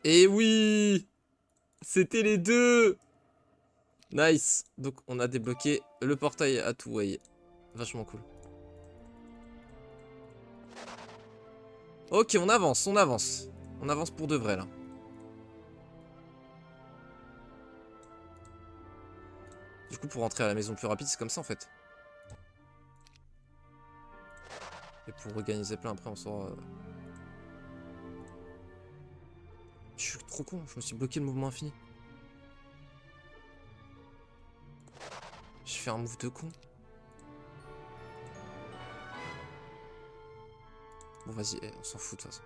Et oui! C'était les deux! Nice! Donc on a débloqué le portail à Two-Way. Vachement cool. Ok, on avance, on avance. On avance pour de vrai là. Du coup, pour rentrer à la maison plus rapide, c'est comme ça en fait. Et pour organiser plein après, on sort... Je suis trop con, je me suis bloqué le mouvement infini. J'ai fait un move de con. Bon, vas-y, on s'en fout de toute façon.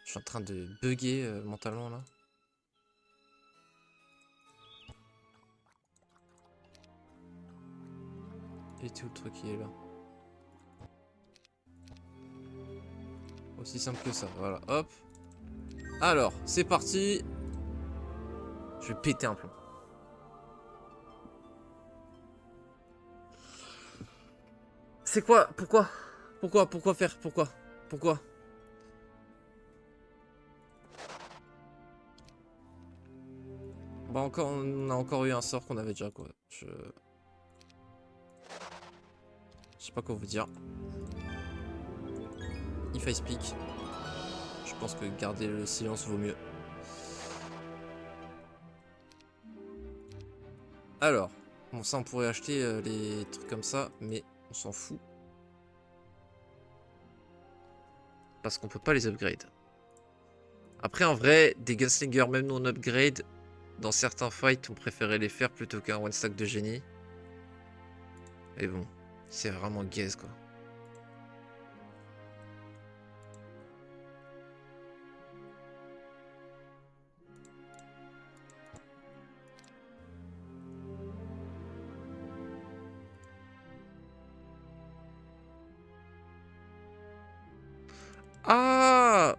Je suis en train de bugger mentalement là. Et tout le truc qui est là. Aussi simple que ça, voilà, hop. Alors, c'est parti. Je vais péter un plomb. C'est quoi? Pourquoi? Pourquoi faire? Pourquoi? Bah encore, on a encore eu un sort qu'on avait déjà quoi. Je sais pas quoi vous dire. If I speak. Je pense que garder le silence vaut mieux. Alors, bon ça on pourrait acheter les trucs comme ça, mais on s'en fout. Parce qu'on peut pas les upgrade. Après en vrai, des gunslingers même non upgrade, dans certains fights on préférait les faire plutôt qu'un one stack de génie. Mais bon, c'est vraiment gaze quoi. Ah!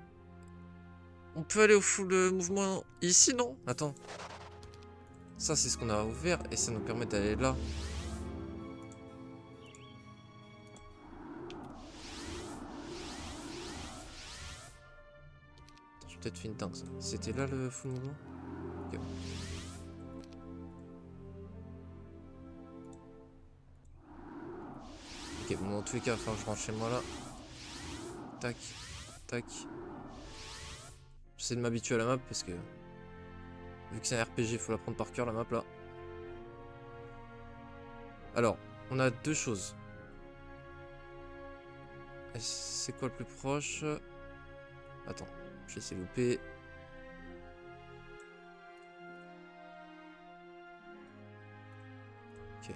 On peut aller au full mouvement ici, non? Attends. Ça, c'est ce qu'on a ouvert et ça nous permet d'aller là. J'ai peut-être fait une dingue, ça. C'était là le full mouvement? Ok. Ok, bon, dans tous les cas, il va falloir que je rentre chez moi là. Tac, tac. J'essaie de m'habituer à la map parce que... Vu que c'est un RPG, il faut la prendre par cœur la map là. Alors, on a deux choses. C'est quoi le plus proche? Attends, je vais essayer de louper. Ok.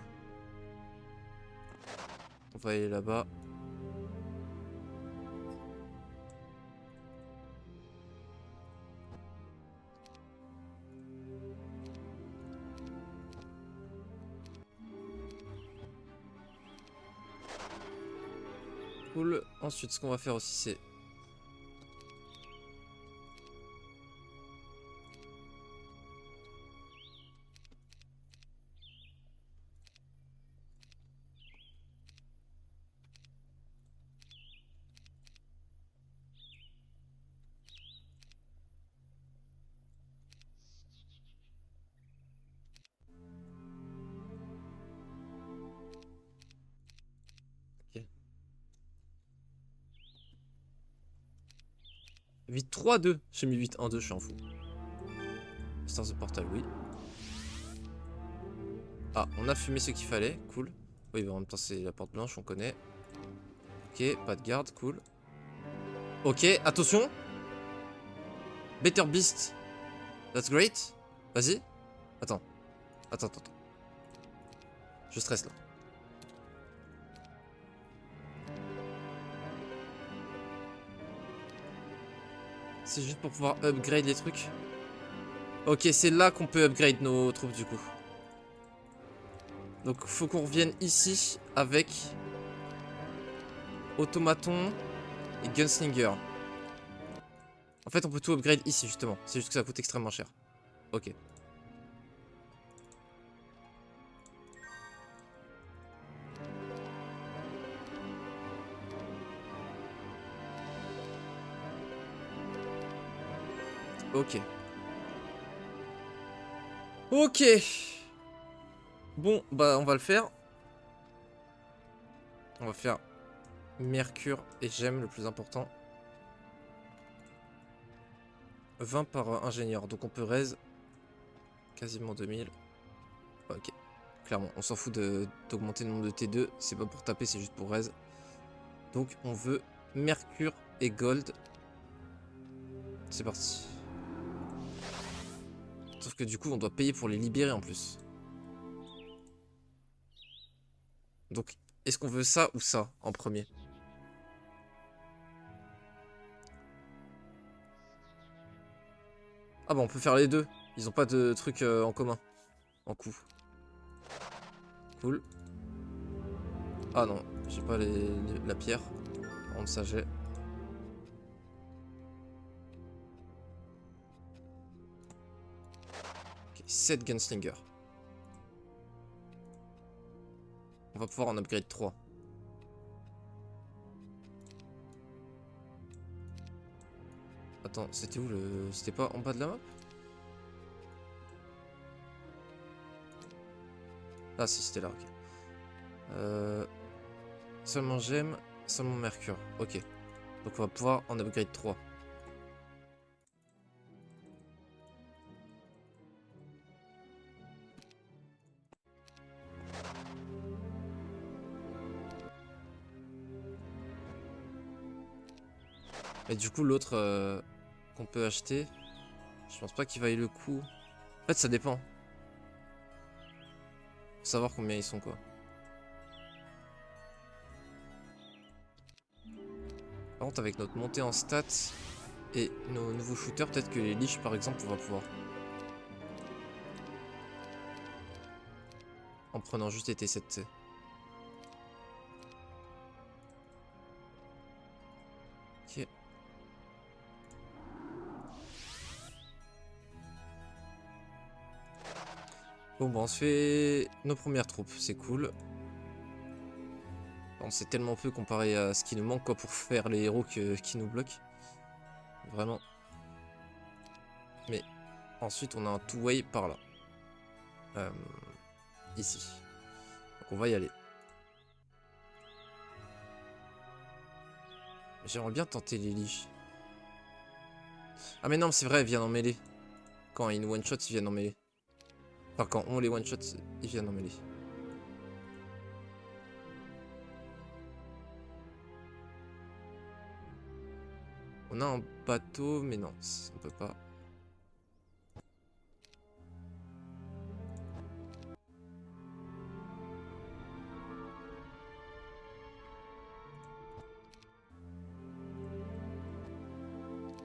On va aller là-bas. Cool. Ensuite, ce qu'on va faire aussi, c'est... 8, 3, 2. J'ai mis 8, 1, 2, je suis un fou. Stars de Portal, oui. Ah, on a fumé ce qu'il fallait, cool. Oui, bah en même temps, c'est la porte blanche, on connaît. Ok, pas de garde, cool. Ok, attention. Better Beast. That's great. Vas-y. Attends. Attends. Je stresse là. C'est juste pour pouvoir upgrade les trucs. Ok, c'est là qu'on peut upgrade nos troupes du coup. Donc faut qu'on revienne ici avec Automaton et Gunslinger. En fait on peut tout upgrade ici justement. C'est juste que ça coûte extrêmement cher. Ok. Ok. Ok. Bon, bah on va le faire. On va faire Mercure et Gemme le plus important. 20 par ingénieur. Donc on peut raise quasiment 2000. Ok. Clairement, on s'en fout d'augmenter le nombre de T2. C'est pas pour taper, c'est juste pour raise. Donc on veut Mercure et Gold. C'est parti. Sauf que du coup, on doit payer pour les libérer en plus. Donc, est-ce qu'on veut ça ou ça en premier? Ah bah on peut faire les deux. Ils ont pas de trucs en commun. En coup. Cool. Ah non, j'ai pas la pierre. Par contre ça j'ai. Ok, 7 Gunslinger. On va pouvoir en upgrade 3. Attends, c'était où le... C'était pas en bas de la map? Ah si, c'était là, ok. Seulement Gemme, seulement Mercure. Ok. Donc on va pouvoir en upgrade 3. Et du coup l'autre qu'on peut acheter, je pense pas qu'il vaille le coup. En fait ça dépend. Faut savoir combien ils sont quoi. Par contre avec notre montée en stats et nos nouveaux shooters, peut-être que les leash par exemple on va pouvoir. En prenant juste les T7T. Ok. Bon bah on se fait nos premières troupes, c'est cool. On sait tellement peu comparé à ce qui nous manque quoi, pour faire les héros qui nous bloquent. Vraiment. Mais ensuite on a un two-way par là. Ici. Donc on va y aller. J'aimerais bien tenter les leash. Ah mais non c'est vrai, ils viennent en mêlée. Quand ils nous one-shot, ils viennent en mêlée. Enfin quand on les one-shot, ils viennent en mêlée. On a un bateau, mais non, on peut pas.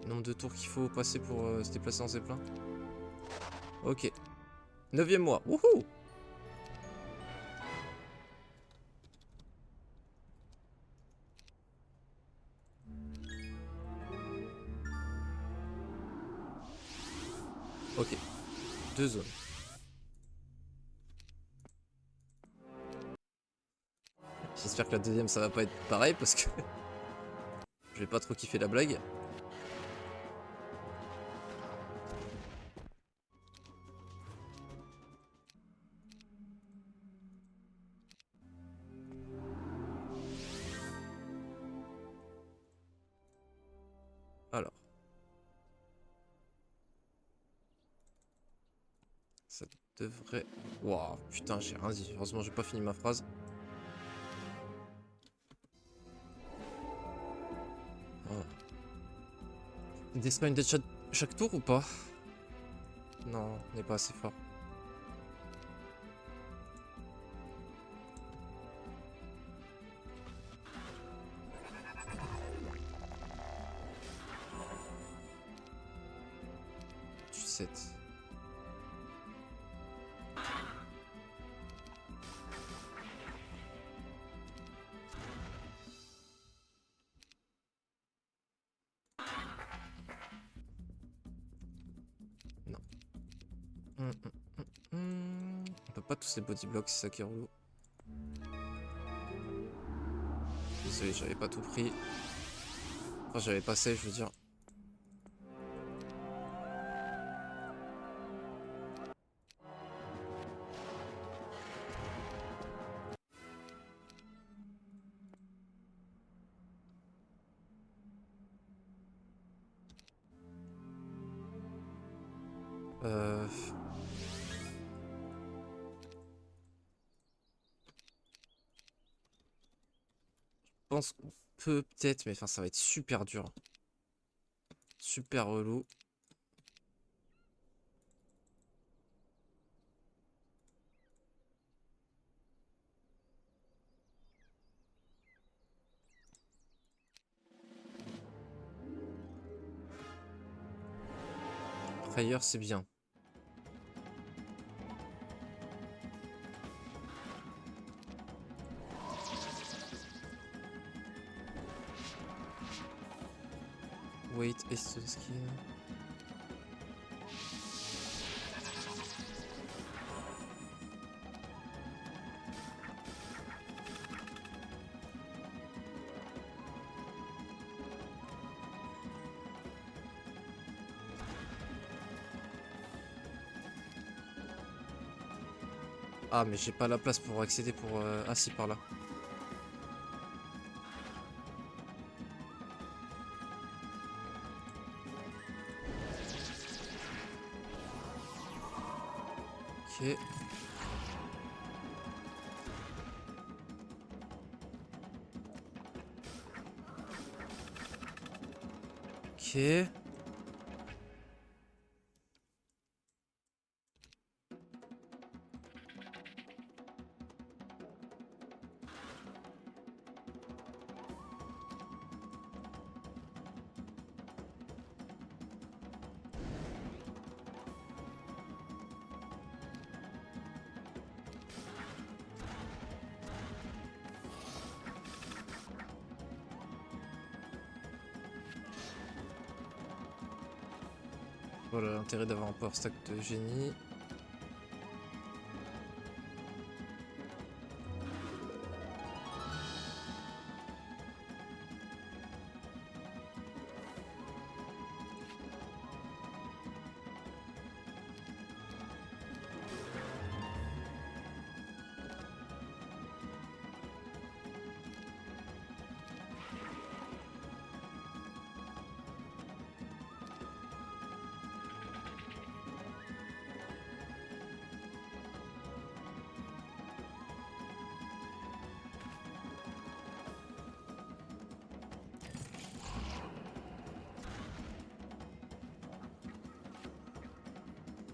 Nombre de tours qu'il faut passer pour se déplacer en zeppelin. Ok. 9e mois. Wouhou! Ok. 2 zones. J'espère que la deuxième ça va pas être pareil parce que je vais pas trop kiffer la blague. Alors. devrait... Waouh, putain, j'ai rien dit. Heureusement, j'ai pas fini ma phrase. Oh. Deathmine de chaque tour ou pas? Non, on n'est pas assez fort. Tu sais. Non. On peut pas tous les body blocks, c'est ça qui est relou. Désolé, j'avais pas tout pris. Enfin, j'avais pas save, je veux dire. Je pense qu'on peut peut-être, mais enfin ça va être super dur. Super relou. Frayeur, c'est bien. Wait, est to the skin. Ah, mais j'ai pas la place pour accéder pour... Ah si, par là. Ok. Ok. Voilà l'intérêt d'avoir un power stack de génie.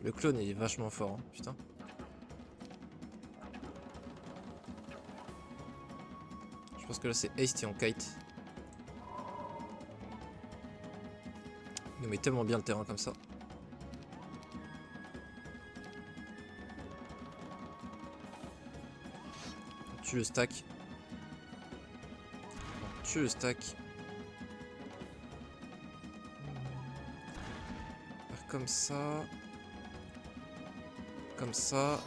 Le clone est vachement fort, hein, putain. Je pense que là c'est Haste et en kite. Il nous met tellement bien le terrain comme ça. On tue le stack. On tue le stack. Faire comme ça. Comme ça.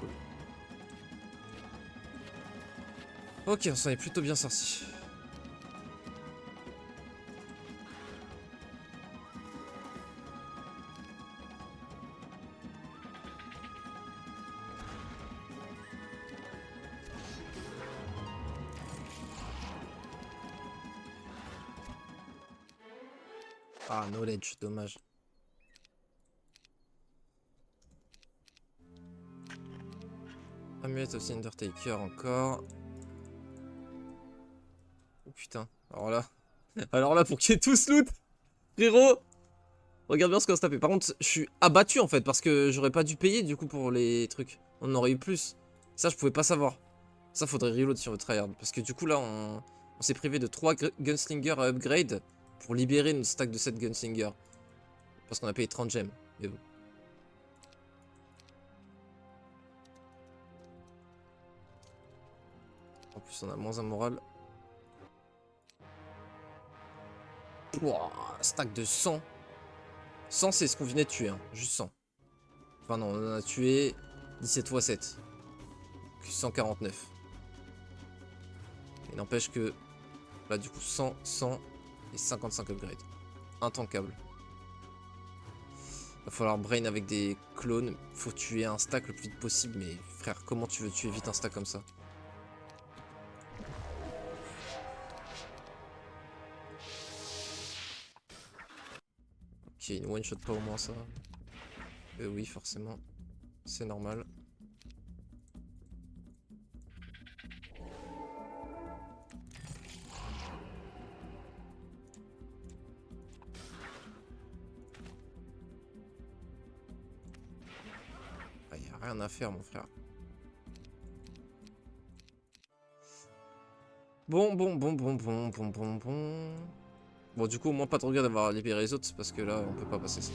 Cool. Ok, on s'en est plutôt bien sorti. Ah, knowledge, dommage. Amulet aussi Undertaker encore. Oh putain. Alors là. Alors là, pour qu'il y ait tous loot, frérot. Regarde bien ce qu'on va se taper. Par contre, je suis abattu en fait parce que j'aurais pas dû payer du coup pour les trucs. On en aurait eu plus. Ça, je pouvais pas savoir. Ça, faudrait reload si on veut tryhard. Parce que du coup, là, on s'est privé de 3 gunslingers à upgrade pour libérer notre stack de 7 gunslingers. Parce qu'on a payé 30 gemmes. Mais bon. En plus, on a moins un moral. Ouah, stack de 100. 100, c'est ce qu'on venait de tuer. Hein. Juste 100. Enfin, non, on en a tué 17 x 7. 149. Il n'empêche que là, du coup, 100, 100 et 55 upgrades. Intankable. Va falloir brain avec des clones. Faut tuer un stack le plus vite possible. Mais frère, comment tu veux tuer vite un stack comme ça? Ok, une one shot pas au moins ça. Oui, forcément. C'est normal. Ah, y a rien à faire, mon frère. Bon. Bon, du coup, au moins pas de regret d'avoir libéré les autres, parce que là, on peut pas passer ça.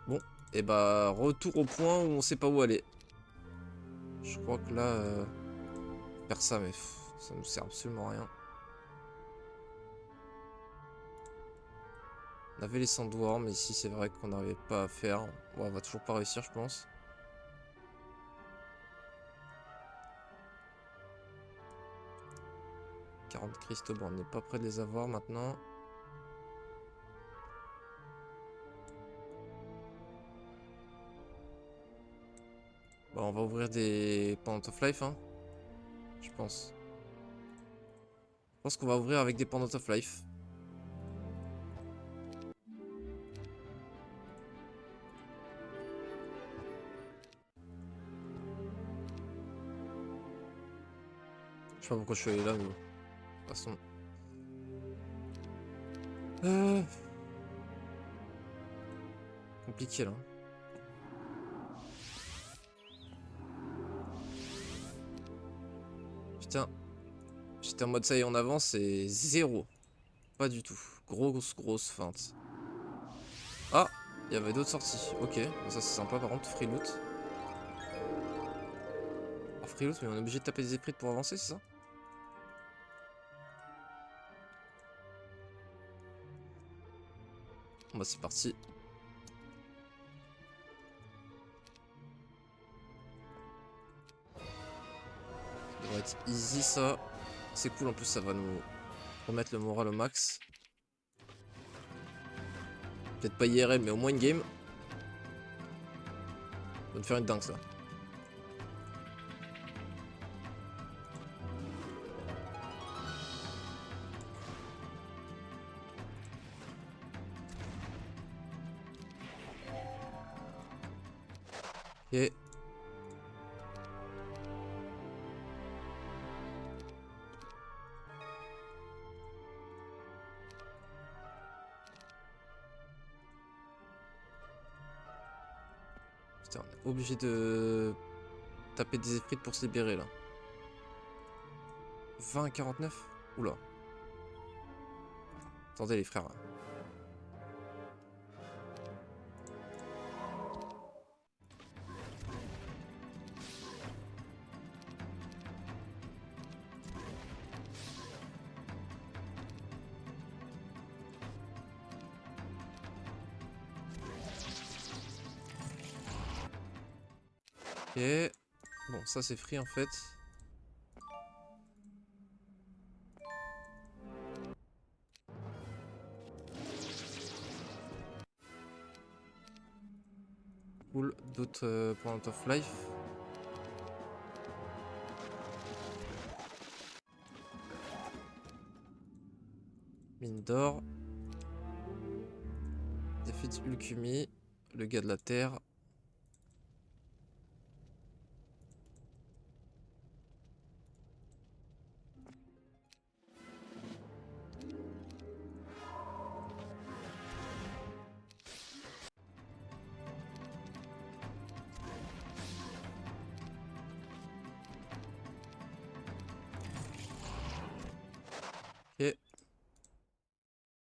Bon, et bah, retour au point où on sait pas où aller. Je crois que là, faire ça, mais ça nous sert absolument à rien. On avait les sandworms, mais ici, c'est vrai qu'on n'arrivait pas à faire. Bon, on va toujours pas réussir, je pense. « 40 cristaux, bon, on n'est pas près de les avoir maintenant. Bon, on va ouvrir des Pendant of Life, hein. Je pense. Je pense qu'on va ouvrir avec des Pendant of Life. Je sais pas pourquoi je suis allé là, mais bon. De toute façon. Compliqué là. Putain. J'étais en mode ça y est, on avance et 0. Pas du tout. Grosse feinte. Ah, il y avait d'autres sorties. Ok, ça c'est sympa par contre. Free loot. Ah, free loot, mais on est obligé de taper des esprits pour avancer, c'est ça? Bon bah c'est parti. Ça devrait être easy ça. C'est cool en plus, ça va nous remettre le moral au max. Peut-être pas IRL mais au moins une game. On va te faire une dingue ça. Ok. Putain, on est obligé de taper des esprits pour se libérer là. 20 à 49? Oula. Attendez les frères. Ok. Bon, ça c'est free en fait. Cool. D'autres Point of Life. Mine d'or. Defeat Ulkumi, le gars de la terre.